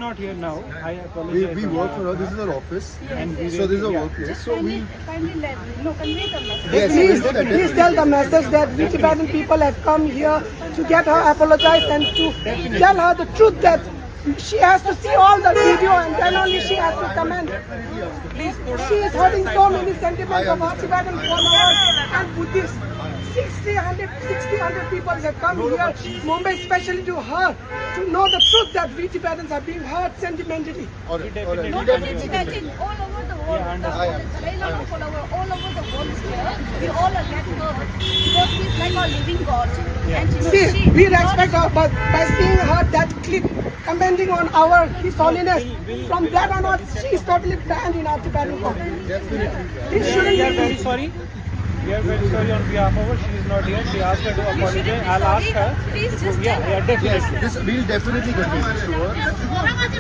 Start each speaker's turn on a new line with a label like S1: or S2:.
S1: Not here now. I apologize.
S2: We work for her. This is our office.
S1: And we
S2: So this is a
S1: really-
S2: workplace. So we
S3: Kindly convey the message.
S2: yes,
S4: Please,
S2: we'll do that,
S4: please tell the message that we Tibetan people have come here to get her apologized and to tell her the truth that she has to see all the video and then only she has to comment. She is hurting so many sentiments of our Tibetan followers and Buddhists. 60 people have come here, Mumbai especially to her, to know the truth that we Tibetans are being hurt sentimentally.
S2: All right.
S3: Not only Tibetan, all over the world. The Dalai Lama follower all over the world is here. We all are get hurt because he's like our living God. And you know,
S4: See, we respect her, but by seeing her that clip commenting on our His Holiness, from that on out, she is totally banned in our Tibetan community. It shouldn't
S1: We are
S4: be.
S1: very sorry. We are very sorry on behalf of her. She is not here. She asked her to apologize. I'll ask her.
S3: please just
S1: Yeah, definitely.
S2: Yes, this we'll definitely convey this to her.